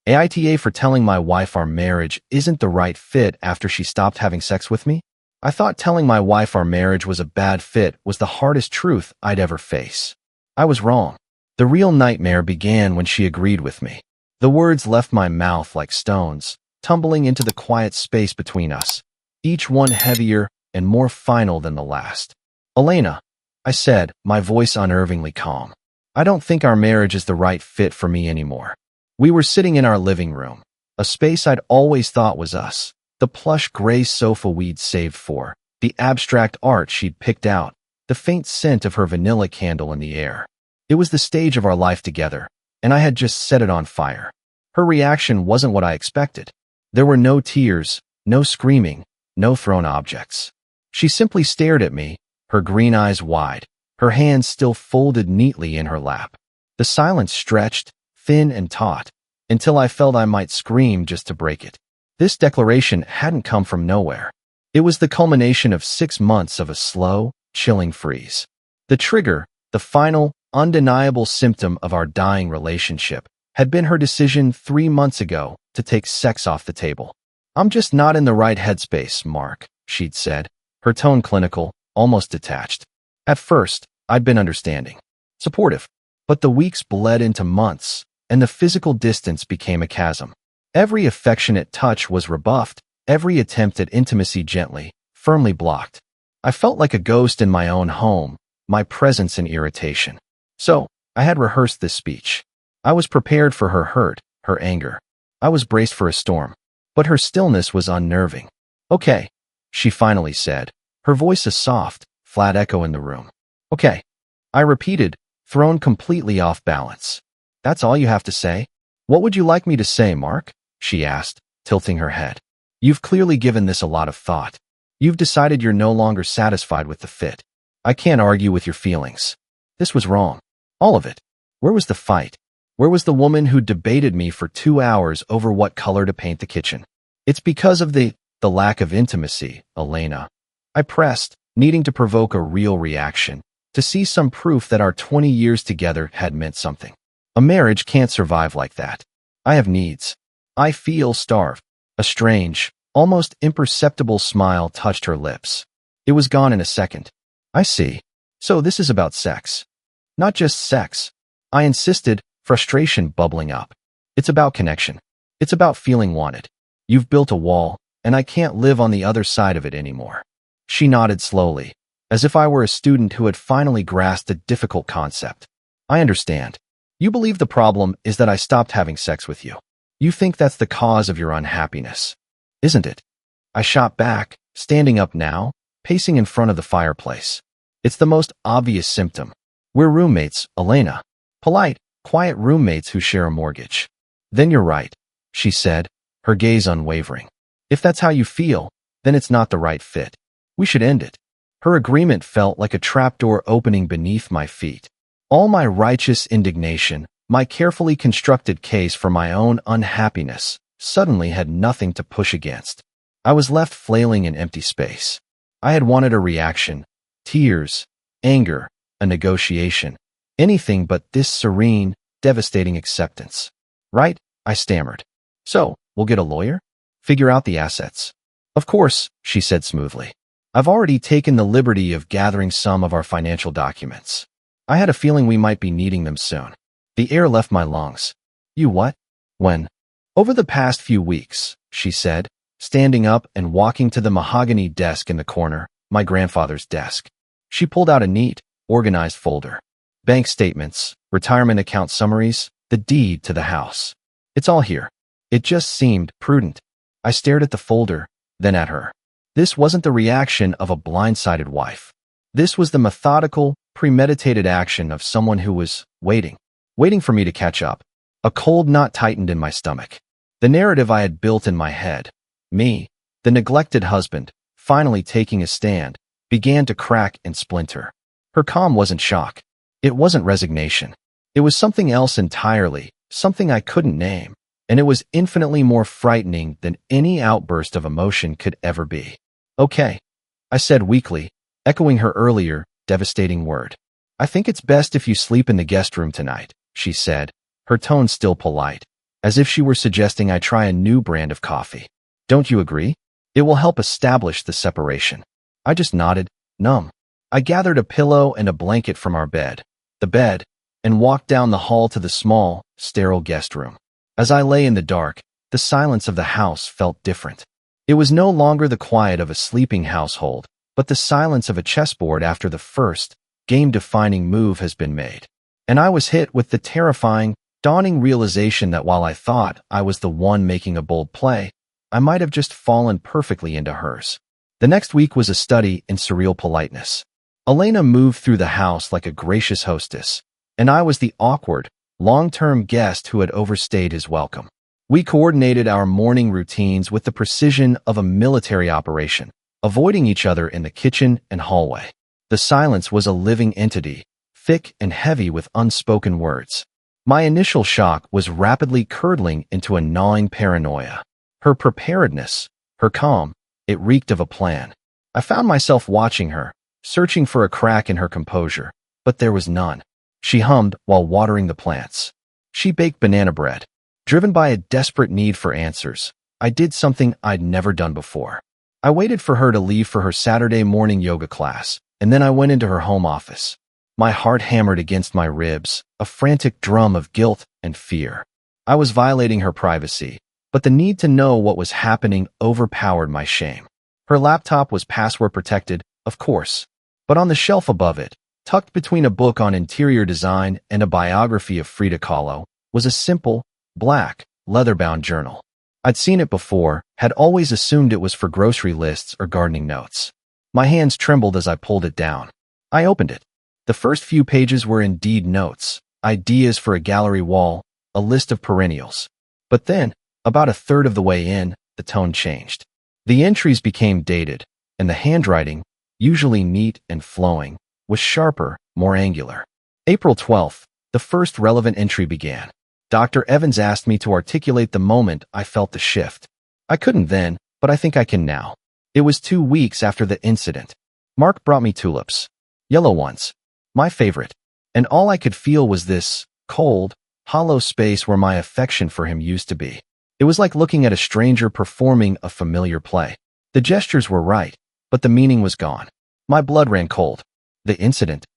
AITA for telling my wife our marriage isn't the right fit after she stopped having sex with me? I thought telling my wife our marriage was a bad fit was the hardest truth I'd ever face. I was wrong. The real nightmare began when she agreed with me. The words left my mouth like stones, tumbling into the quiet space between us, each one heavier and more final than the last. "Elena," I said, my voice unnervingly calm, "I don't think our marriage is the right fit for me anymore." We were sitting in our living room, a space I'd always thought was us. The plush gray sofa we'd saved for, the abstract art she'd picked out, the faint scent of her vanilla candle in the air. It was the stage of our life together, and I had just set it on fire. Her reaction wasn't what I expected. There were no tears, no screaming, no thrown objects. She simply stared at me, her green eyes wide, her hands still folded neatly in her lap. The silence stretched, thin and taut, until I felt I might scream just to break it. This declaration hadn't come from nowhere. It was the culmination of 6 months of a slow, chilling freeze. The trigger, the final, undeniable symptom of our dying relationship, had been her decision 3 months ago to take sex off the table. "I'm just not in the right headspace, Mark," she'd said, her tone clinical, almost detached. At first, I'd been understanding, supportive, but the weeks bled into months, and the physical distance became a chasm. Every affectionate touch was rebuffed, every attempt at intimacy gently, firmly blocked. I felt like a ghost in my own home, my presence an irritation. So, I had rehearsed this speech. I was prepared for her hurt, her anger. I was braced for a storm. But her stillness was unnerving. "Okay," she finally said, her voice a soft, flat echo in the room. "Okay," I repeated, thrown completely off balance. "That's all you have to say? What would you like me to say, Mark?" she asked, tilting her head. "You've clearly given this a lot of thought. You've decided you're no longer satisfied with the fit. I can't argue with your feelings. This was wrong. All of it. Where was the fight? Where was the woman who debated me for 2 hours over what color to paint the kitchen? It's because of the lack of intimacy, Elena." I pressed, needing to provoke a real reaction, to see some proof that our 20 years together had meant something. "A marriage can't survive like that. I have needs. I feel starved." A strange, almost imperceptible smile touched her lips. It was gone in a second. "I see. So this is about sex." "Not just sex," I insisted, frustration bubbling up. "It's about connection. It's about feeling wanted. You've built a wall, and I can't live on the other side of it anymore." She nodded slowly, as if I were a student who had finally grasped a difficult concept. "I understand. You believe the problem is that I stopped having sex with you. You think that's the cause of your unhappiness, isn't it?" I shot back, standing up now, pacing in front of the fireplace. "It's the most obvious symptom. We're roommates, Elena. Polite, quiet roommates who share a mortgage." "Then you're right," she said, her gaze unwavering. "If that's how you feel, then it's not the right fit. We should end it." Her agreement felt like a trapdoor opening beneath my feet. All my righteous indignation, my carefully constructed case for my own unhappiness, suddenly had nothing to push against. I was left flailing in empty space. I had wanted a reaction, tears, anger, a negotiation, anything but this serene, devastating acceptance. "Right?" I stammered. "So, we'll get a lawyer? Figure out the assets." "Of course," she said smoothly. "I've already taken the liberty of gathering some of our financial documents. I had a feeling we might be needing them soon." The air left my lungs. "You what? When?" "Over the past few weeks," she said, standing up and walking to the mahogany desk in the corner, my grandfather's desk. She pulled out a neat, organized folder. Bank statements, retirement account summaries, the deed to the house. "It's all here." It just seemed prudent. I stared at the folder, then at her. This wasn't the reaction of a blindsided wife. This was the methodical, premeditated action of someone who was waiting for me to catch up. A cold knot tightened in my stomach. The narrative I had built in my head, me, the neglected husband, finally taking a stand, began to crack and splinter. Her calm wasn't shock. It wasn't resignation. It was something else entirely, something I couldn't name, and it was infinitely more frightening than any outburst of emotion could ever be. "Okay," I said weakly, echoing her earlier, devastating word. "I think it's best if you sleep in the guest room tonight," she said, her tone still polite. as if she were suggesting I try a new brand of coffee. Don't you agree? It will help establish the separation. I just nodded, numb. I gathered a pillow and a blanket from our bed, and walked down the hall to the small, sterile guest room. As I lay in the dark, the silence of the house felt different. It was no longer the quiet of a sleeping household, but the silence of a chessboard after the first, game-defining move has been made. And I was hit with the terrifying, dawning realization that while I thought I was the one making a bold play, I might have just fallen perfectly into hers. The next week was a study in surreal politeness. Elena moved through the house like a gracious hostess, and I was the awkward, long-term guest who had overstayed his welcome. We coordinated our morning routines with the precision of a military operation, avoiding each other in the kitchen and hallway. The silence was a living entity, thick and heavy with unspoken words. My initial shock was rapidly curdling into a gnawing paranoia. Her preparedness, her calm, it reeked of a plan. I found myself watching her, searching for a crack in her composure, but there was none. She hummed while watering the plants. She baked banana bread. Driven by a desperate need for answers, I did something I'd never done before. I waited for her to leave for her Saturday morning yoga class, and then I went into her home office. My heart hammered against my ribs, a frantic drum of guilt and fear. I was violating her privacy, but the need to know what was happening overpowered my shame. Her laptop was password protected, of course, but on the shelf above it, tucked between a book on interior design and a biography of Frida Kahlo, was a simple, black, leather-bound journal. I'd seen it before, had always assumed it was for grocery lists or gardening notes. My hands trembled as I pulled it down. I opened it. The first few pages were indeed notes, ideas for a gallery wall, a list of perennials. But then, about a third of the way in, the tone changed. The entries became dated, and the handwriting, usually neat and flowing, was sharper, more angular. April 12th, the first relevant entry began. Dr. Evans asked me to articulate the moment I felt the shift. I couldn't then, but I think I can now. It was 2 weeks after the incident. Mark brought me tulips. Yellow ones. My favorite. And all I could feel was this cold, hollow space where my affection for him used to be. It was like looking at a stranger performing a familiar play. The gestures were right, but the meaning was gone. My blood ran cold. The incident?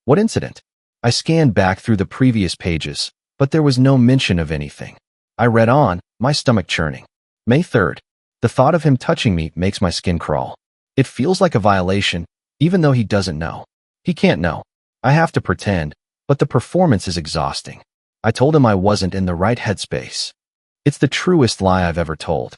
What incident? I scanned back through the previous pages, but there was no mention of anything. I read on, my stomach churning. May 3rd. The thought of him touching me makes my skin crawl. It feels like a violation, even though he doesn't know. He can't know. I have to pretend, but the performance is exhausting. I told him I wasn't in the right headspace. It's the truest lie I've ever told.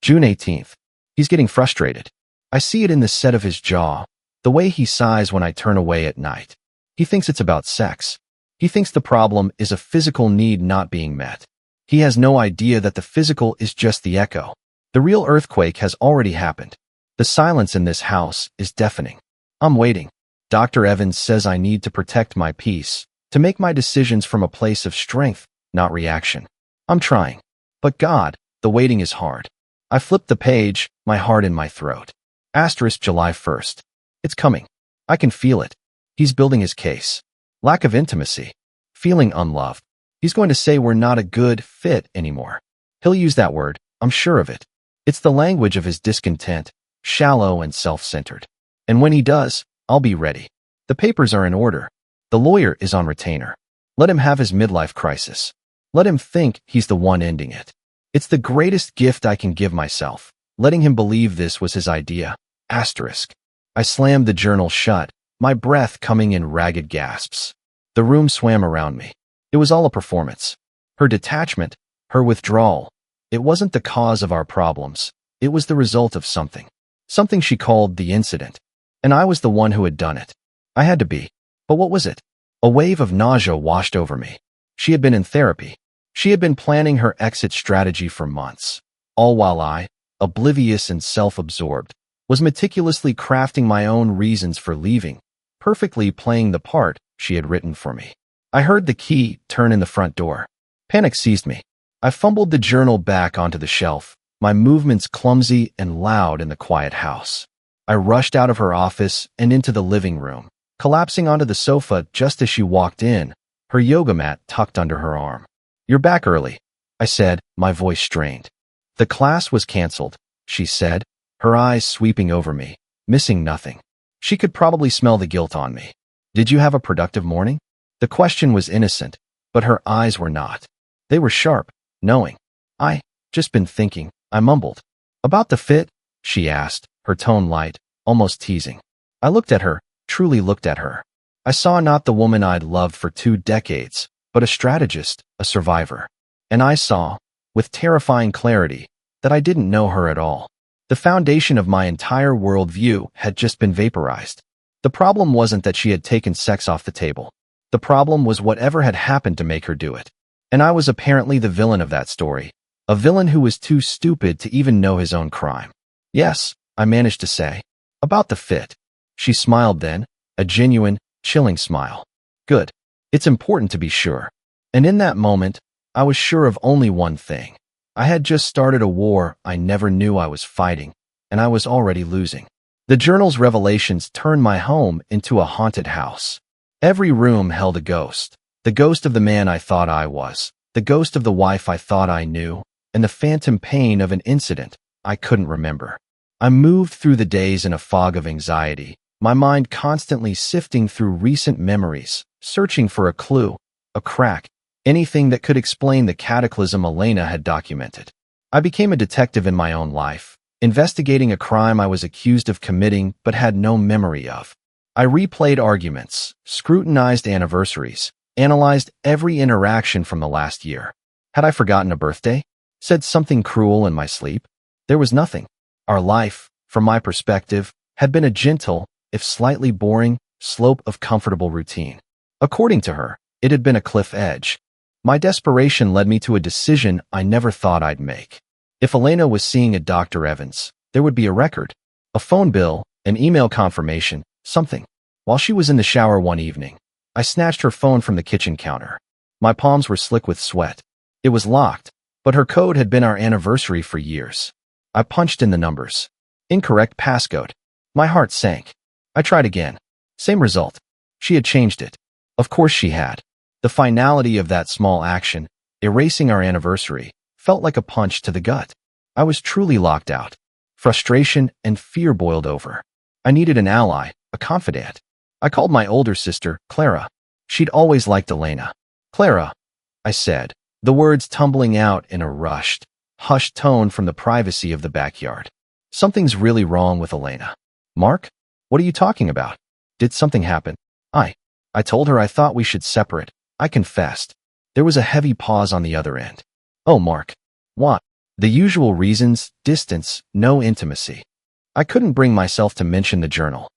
June 18th. He's getting frustrated. I see it in the set of his jaw, the way he sighs when I turn away at night. He thinks it's about sex. He thinks the problem is a physical need not being met. He has no idea that the physical is just the echo. The real earthquake has already happened. The silence in this house is deafening. I'm waiting. Dr. Evans says I need to protect my peace, to make my decisions from a place of strength, not reaction. I'm trying. But God, the waiting is hard. I flipped the page, my heart in my throat. Asterisk July 1st. It's coming. I can feel it. He's building his case. Lack of intimacy. Feeling unloved. He's going to say we're not a good fit anymore. He'll use that word, I'm sure of it. It's the language of his discontent, shallow and self-centered. And when he does, I'll be ready. The papers are in order. The lawyer is on retainer. Let him have his midlife crisis. Let him think he's the one ending it. It's the greatest gift I can give myself, letting him believe this was his idea. Asterisk. I slammed the journal shut, my breath coming in ragged gasps. The room swam around me. It was all a performance. Her detachment, her withdrawal. It wasn't the cause of our problems. It was the result of something. Something she called the incident. And I was the one who had done it. I had to be. But what was it? A wave of nausea washed over me. She had been in therapy. She had been planning her exit strategy for months. All while I, oblivious and self-absorbed, was meticulously crafting my own reasons for leaving, perfectly playing the part she had written for me. I heard the key turn in the front door. Panic seized me. I fumbled the journal back onto the shelf, my movements clumsy and loud in the quiet house. I rushed out of her office and into the living room, collapsing onto the sofa just as she walked in, her yoga mat tucked under her arm. You're back early. I said, my voice strained. The class was canceled, she said, her eyes sweeping over me, missing nothing. She could probably smell the guilt on me. Did you have a productive morning? The question was innocent, but her eyes were not. They were sharp, knowing. I just been thinking, I mumbled. About the fit? She asked, her tone light, almost teasing. I looked at her, truly looked at her. I saw not the woman I'd loved for 2 decades, but a strategist, a survivor. And I saw, with terrifying clarity, that I didn't know her at all. The foundation of my entire worldview had just been vaporized. The problem wasn't that she had taken sex off the table. The problem was whatever had happened to make her do it. And I was apparently the villain of that story, a villain who was too stupid to even know his own crime. Yes, I managed to say. About the fit. She smiled then, a genuine, chilling smile. Good. It's important to be sure. And in that moment, I was sure of only one thing. I had just started a war I never knew I was fighting, and I was already losing. The journal's revelations turned my home into a haunted house. Every room held a ghost. The ghost of the man I thought I was, the ghost of the wife I thought I knew, and the phantom pain of an incident I couldn't remember. I moved through the days in a fog of anxiety, my mind constantly sifting through recent memories, searching for a clue, a crack, anything that could explain the cataclysm Elena had documented. I became a detective in my own life, investigating a crime I was accused of committing but had no memory of. I replayed arguments, scrutinized anniversaries, analyzed every interaction from the last year. Had I forgotten a birthday? Said something cruel in my sleep? There was nothing. Our life, from my perspective, had been a gentle, if slightly boring, slope of comfortable routine. According to her, it had been a cliff edge. My desperation led me to a decision I never thought I'd make. If Elena was seeing a Dr. Evans, there would be a record, a phone bill, an email confirmation, something. While she was in the shower one evening, I snatched her phone from the kitchen counter. My palms were slick with sweat. It was locked, but her code had been our anniversary for years. I punched in the numbers. Incorrect passcode. My heart sank. I tried again. Same result. She had changed it. Of course she had. The finality of that small action, erasing our anniversary, felt like a punch to the gut. I was truly locked out. Frustration and fear boiled over. I needed an ally, a confidant. I called my older sister, Clara. She'd always liked Elena. Clara, I said, the words tumbling out in a rushed, hushed tone from the privacy of the backyard. Something's really wrong with Elena. Mark? What are you talking about? Did something happen? I told her I thought we should separate. I confessed. There was a heavy pause on the other end. Oh, Mark. What? The usual reasons, distance, no intimacy. I couldn't bring myself to mention the journal.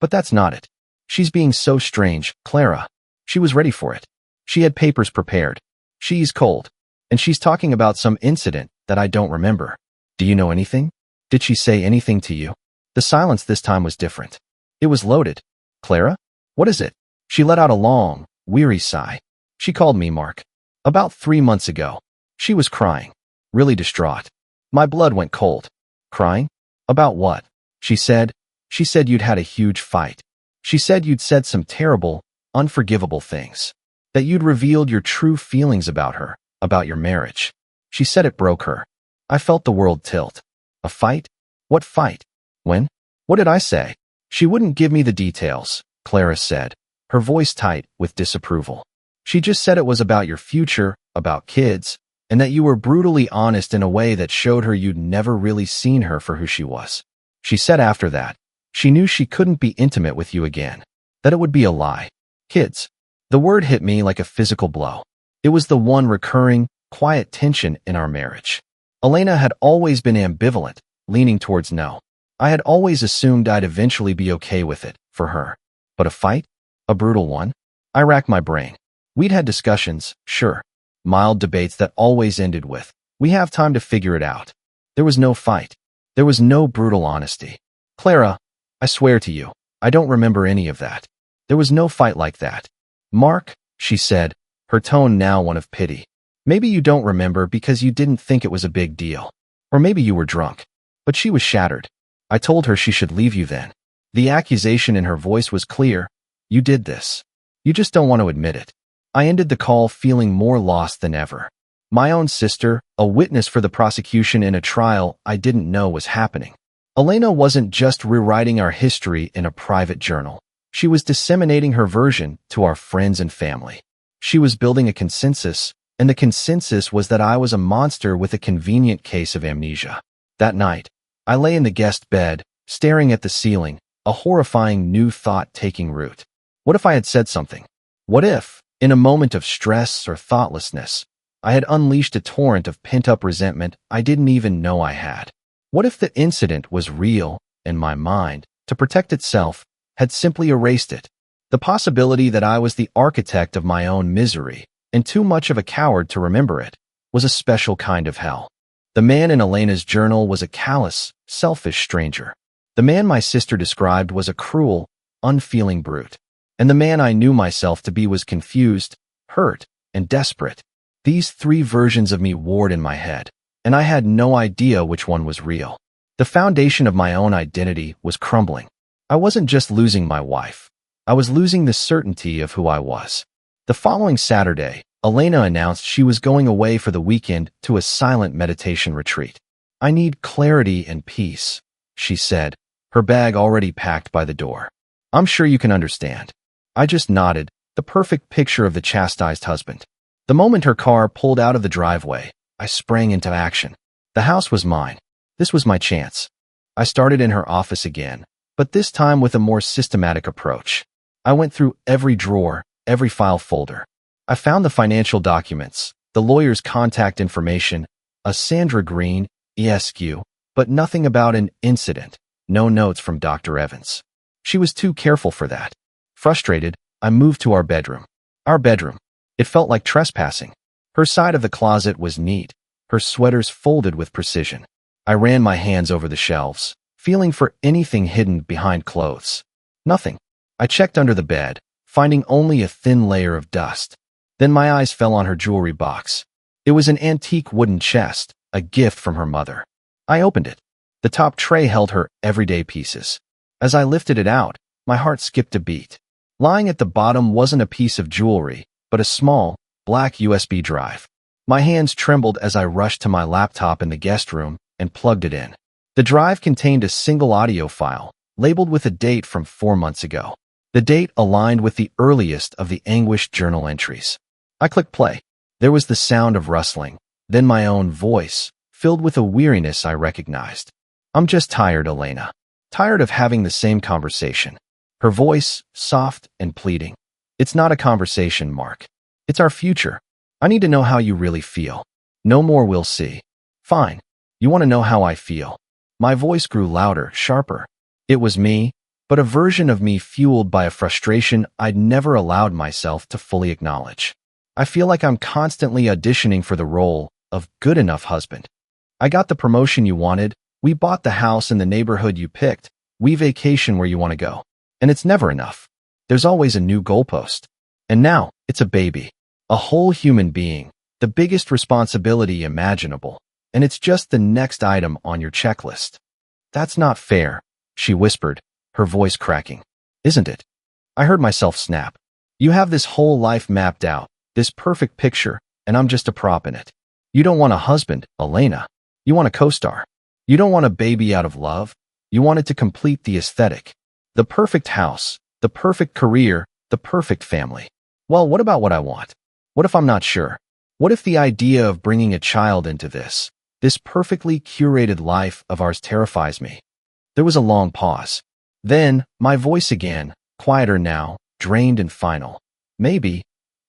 But that's not it. She's being so strange, Clara. She was ready for it. She had papers prepared. She's cold. And she's talking about some incident that I don't remember. Do you know anything? Did she say anything to you? The silence this time was different. It was loaded. Clara? What is it? She let out a long, weary sigh. She called me, Mark. About 3 months ago. She was crying. Really distraught. My blood went cold. Crying? About what? She said you'd had a huge fight. She said you'd said some terrible, unforgivable things. That you'd revealed your true feelings about her, about your marriage. She said it broke her. I felt the world tilt. A fight? What fight? When? What did I say? She wouldn't give me the details, Clara said, her voice tight with disapproval. She just said it was about your future, about kids, and that you were brutally honest in a way that showed her you'd never really seen her for who she was. She said after that, she knew she couldn't be intimate with you again, that it would be a lie. Kids. The word hit me like a physical blow. It was the one recurring, quiet tension in our marriage. Elena had always been ambivalent, leaning towards no. I had always assumed I'd eventually be okay with it, for her. But a fight? A brutal one? I racked my brain. We'd had discussions, sure. Mild debates that always ended with, we have time to figure it out. There was no fight. There was no brutal honesty. Clara, I swear to you, I don't remember any of that. There was no fight like that. Mark, she said, her tone now one of pity. Maybe you don't remember because you didn't think it was a big deal. Or maybe you were drunk. But she was shattered. I told her she should leave you then. The accusation in her voice was clear. You did this. You just don't want to admit it. I ended the call feeling more lost than ever. My own sister, a witness for the prosecution in a trial I didn't know was happening. Elena wasn't just rewriting our history in a private journal. She was disseminating her version to our friends and family. She was building a consensus, and the consensus was that I was a monster with a convenient case of amnesia. That night, I lay in the guest bed, staring at the ceiling, a horrifying new thought taking root. What if I had said something? What if, in a moment of stress or thoughtlessness, I had unleashed a torrent of pent-up resentment I didn't even know I had? What if the incident was real and my mind, to protect itself, had simply erased it? The possibility that I was the architect of my own misery, and too much of a coward to remember it, was a special kind of hell. The man in Elena's journal was a callous, selfish stranger. The man my sister described was a cruel, unfeeling brute. And the man I knew myself to be was confused, hurt, and desperate. These three versions of me warred in my head, and I had no idea which one was real. The foundation of my own identity was crumbling. I wasn't just losing my wife. I was losing the certainty of who I was. The following Saturday, Elena announced she was going away for the weekend to a silent meditation retreat. "I need clarity and peace," she said, her bag already packed by the door. "I'm sure you can understand." I just nodded, the perfect picture of the chastised husband. The moment her car pulled out of the driveway, I sprang into action. The house was mine. This was my chance. I started in her office again, but this time with a more systematic approach. I went through every drawer, every file folder. I found the financial documents, the lawyer's contact information, a Sandra Green, ESQ, but nothing about an incident, no notes from Dr. Evans. She was too careful for that. Frustrated, I moved to our bedroom. Our bedroom. It felt like trespassing. Her side of the closet was neat, her sweaters folded with precision. I ran my hands over the shelves, feeling for anything hidden behind clothes. Nothing. I checked under the bed, finding only a thin layer of dust. Then my eyes fell on her jewelry box. It was an antique wooden chest, a gift from her mother. I opened it. The top tray held her everyday pieces. As I lifted it out, my heart skipped a beat. Lying at the bottom wasn't a piece of jewelry, but a small, black USB drive. My hands trembled as I rushed to my laptop in the guest room and plugged it in. The drive contained a single audio file, labeled with a date from 4 months ago. The date aligned with the earliest of the anguished journal entries. I clicked play. There was the sound of rustling, then my own voice, filled with a weariness I recognized. "I'm just tired, Elena. Tired of having the same conversation." Her voice, soft and pleading. "It's not a conversation, Mark. It's our future. I need to know how you really feel. No more we'll see." "Fine. You want to know how I feel." My voice grew louder, sharper. It was me, but a version of me fueled by a frustration I'd never allowed myself to fully acknowledge. "I feel like I'm constantly auditioning for the role of good enough husband. I got the promotion you wanted. We bought the house in the neighborhood you picked. We vacation where you want to go. And it's never enough. There's always a new goalpost. And now, it's a baby. A whole human being. The biggest responsibility imaginable. And it's just the next item on your checklist." "That's not fair," she whispered, her voice cracking. "Isn't it?" I heard myself snap. "You have this whole life mapped out, this perfect picture, and I'm just a prop in it. You don't want a husband, Elena. You want a co-star. You don't want a baby out of love. You want it to complete the aesthetic. The perfect house, the perfect career, the perfect family. Well, what about what I want? What if I'm not sure? What if the idea of bringing a child into this perfectly curated life of ours terrifies me?" There was a long pause. Then, my voice again, quieter now, drained and final. Maybe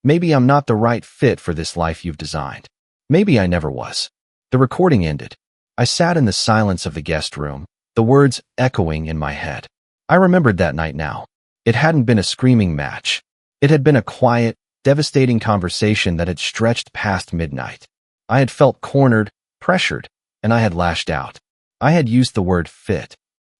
I'm not the right fit for this life you've designed. Maybe I never was." The recording ended. I sat in the silence of the guest room, the words echoing in my head. I remembered that night now. It hadn't been a screaming match. It had been a quiet, devastating conversation that had stretched past midnight. I had felt cornered, pressured, and I had lashed out. I had used the word fit.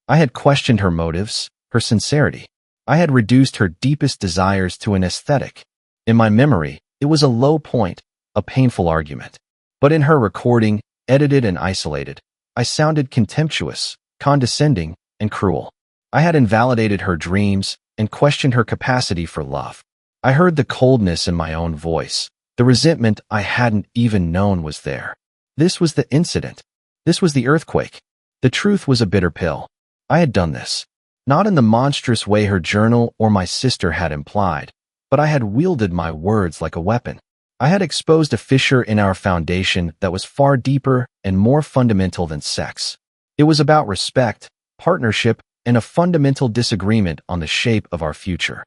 I had questioned her motives, her sincerity. I had reduced her deepest desires to an aesthetic. In my memory, it was a low point, a painful argument. But in her recording, edited and isolated, I sounded contemptuous, condescending, and cruel. I had invalidated her dreams and questioned her capacity for love. I heard the coldness in my own voice, The resentment I hadn't even known was there. This was the incident. This was the earthquake. The truth was a bitter pill. I had done this. Not in the monstrous way her journal or my sister had implied, but I had wielded my words like a weapon. I had exposed a fissure in our foundation that was far deeper and more fundamental than sex. It was about respect, partnership, and a fundamental disagreement on the shape of our future.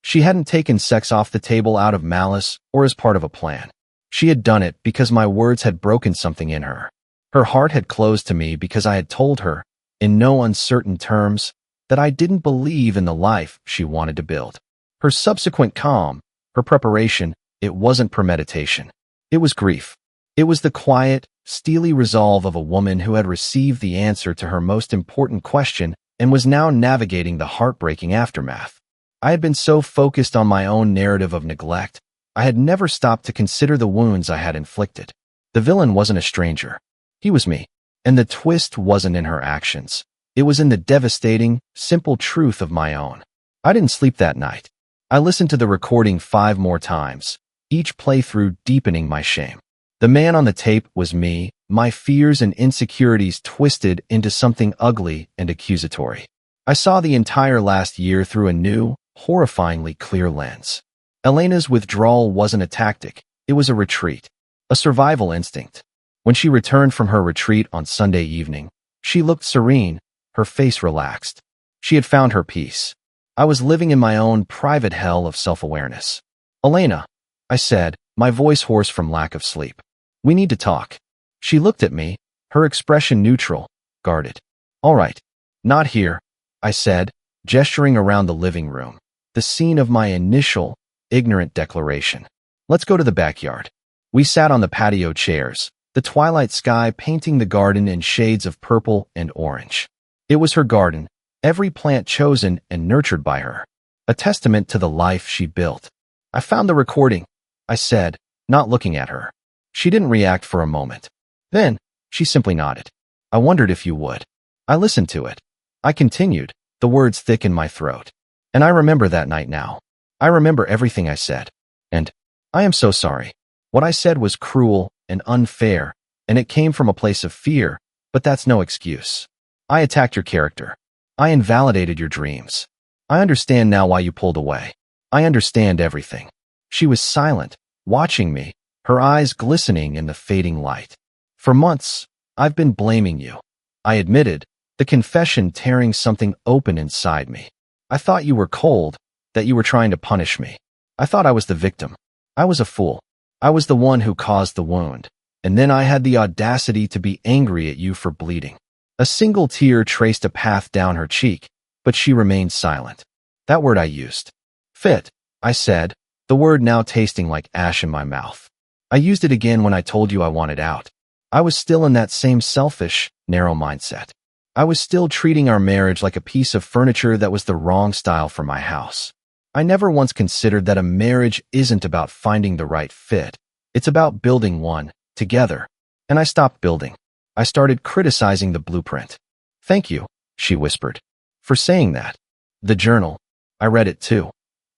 She hadn't taken sex off the table out of malice or as part of a plan. She had done it because my words had broken something in her. Her heart had closed to me because I had told her, in no uncertain terms, that I didn't believe in the life she wanted to build. Her subsequent calm, her preparation, it wasn't premeditation. It was grief. It was the quiet, steely resolve of a woman who had received the answer to her most important question and was now navigating the heartbreaking aftermath. I had been so focused on my own narrative of neglect, I had never stopped to consider the wounds I had inflicted. The villain wasn't a stranger. He was me. And the twist wasn't in her actions. It was in the devastating, simple truth of my own. I didn't sleep that night. I listened to the recording 5 more times, each playthrough deepening my shame. The man on the tape was me, my fears and insecurities twisted into something ugly and accusatory. I saw the entire last year through a new, horrifyingly clear lens. Elena's withdrawal wasn't a tactic, it was a retreat, a survival instinct. When she returned from her retreat on Sunday evening, she looked serene, her face relaxed. She had found her peace. I was living in my own private hell of self-awareness. "Elena," I said, my voice hoarse from lack of sleep. "We need to talk." She looked at me, her expression neutral, guarded. "All right. Not here," I said, gesturing around the living room, the scene of my initial, ignorant declaration. "Let's go to the backyard." We sat on the patio chairs, the twilight sky painting the garden in shades of purple and orange. It was her garden, every plant chosen and nurtured by her, a testament to the life she built. "I found the recording," I said, not looking at her. She didn't react for a moment. Then, she simply nodded. "I wondered if you would." I listened to it. I continued, the words thick in my throat. "And I remember that night now. I remember everything I said. And I am so sorry. What I said was cruel and unfair, and it came from a place of fear, but that's no excuse. I attacked your character. I invalidated your dreams. I understand now why you pulled away. I understand everything." She was silent, watching me, her eyes glistening in the fading light. "For months, I've been blaming you," I admitted, the confession tearing something open inside me. "I thought you were cold, that you were trying to punish me. I thought I was the victim. I was a fool. I was the one who caused the wound. And then I had the audacity to be angry at you for bleeding." A single tear traced a path down her cheek, but she remained silent. "That word I used. Fit," I said, the word now tasting like ash in my mouth. "I used it again when I told you I wanted out. I was still in that same selfish, narrow mindset. I was still treating our marriage like a piece of furniture that was the wrong style for my house. I never once considered that a marriage isn't about finding the right fit. It's about building one, together. And I stopped building. I started criticizing the blueprint." "Thank you," she whispered, "for saying that. The journal. I read it too."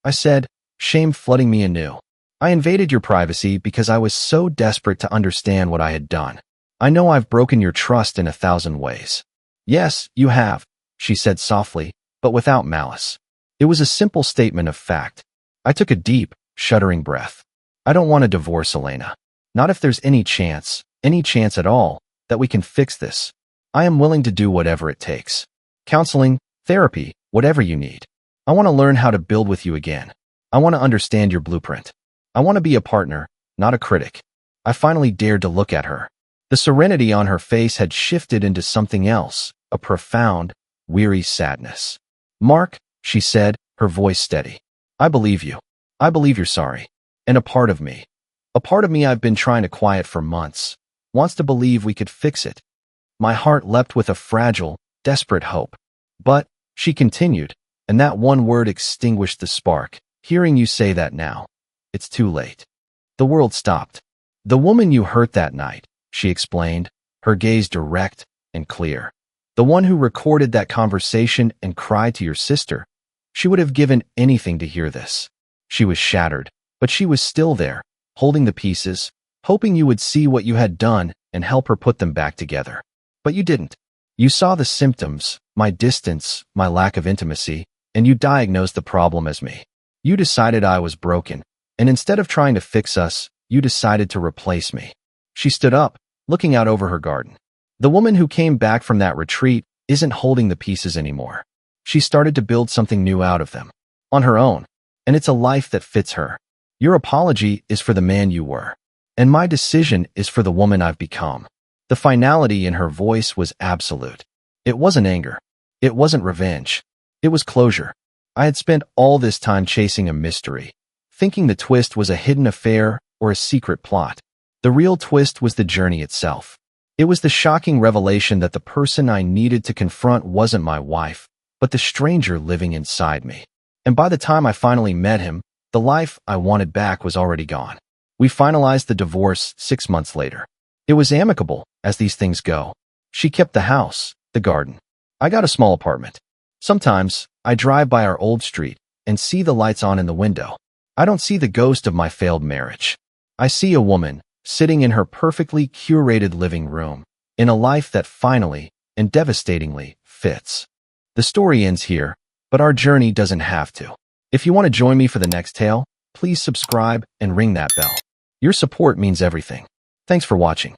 I said, shame flooding me anew. "I invaded your privacy because I was so desperate to understand what I had done. I know I've broken your trust in 1,000 ways." "Yes, you have," she said softly, but without malice. It was a simple statement of fact. I took a deep, shuddering breath. "I don't want a divorce, Elena. Not if there's any chance at all, that we can fix this. I am willing to do whatever it takes. Counseling, therapy, whatever you need. I want to learn how to build with you again. I want to understand your blueprint. I want to be a partner, not a critic." I finally dared to look at her. The serenity on her face had shifted into something else, a profound, weary sadness. "Mark," she said, her voice steady, "I believe you. I believe you're sorry. And a part of me I've been trying to quiet for months, wants to believe we could fix it." My heart leapt with a fragile, desperate hope. "But," she continued, and that one word extinguished the spark, "hearing you say that now, it's too late." The world stopped. "The woman you hurt that night," she explained, her gaze direct and clear. "The one who recorded that conversation and cried to your sister. She would have given anything to hear this." She was shattered, but she was still there, holding the pieces, hoping you would see what you had done and help her put them back together. But you didn't. You saw the symptoms, my distance, my lack of intimacy, and you diagnosed the problem as me. You decided I was broken, and instead of trying to fix us, you decided to replace me. She stood up, looking out over her garden. The woman who came back from that retreat isn't holding the pieces anymore. She started to build something new out of them, on her own, and it's a life that fits her. Your apology is for the man you were, and my decision is for the woman I've become. The finality in her voice was absolute. It wasn't anger. It wasn't revenge. It was closure. I had spent all this time chasing a mystery, thinking the twist was a hidden affair or a secret plot. The real twist was the journey itself. It was the shocking revelation that the person I needed to confront wasn't my wife, but the stranger living inside me. And by the time I finally met him, the life I wanted back was already gone. We finalized the divorce 6 months later. It was amicable, as these things go. She kept the house, the garden. I got a small apartment. Sometimes, I drive by our old street and see the lights on in the window. I don't see the ghost of my failed marriage. I see a woman sitting in her perfectly curated living room, in a life that finally and devastatingly fits. The story ends here, but our journey doesn't have to. If you want to join me for the next tale, please subscribe and ring that bell. Your support means everything. Thanks for watching.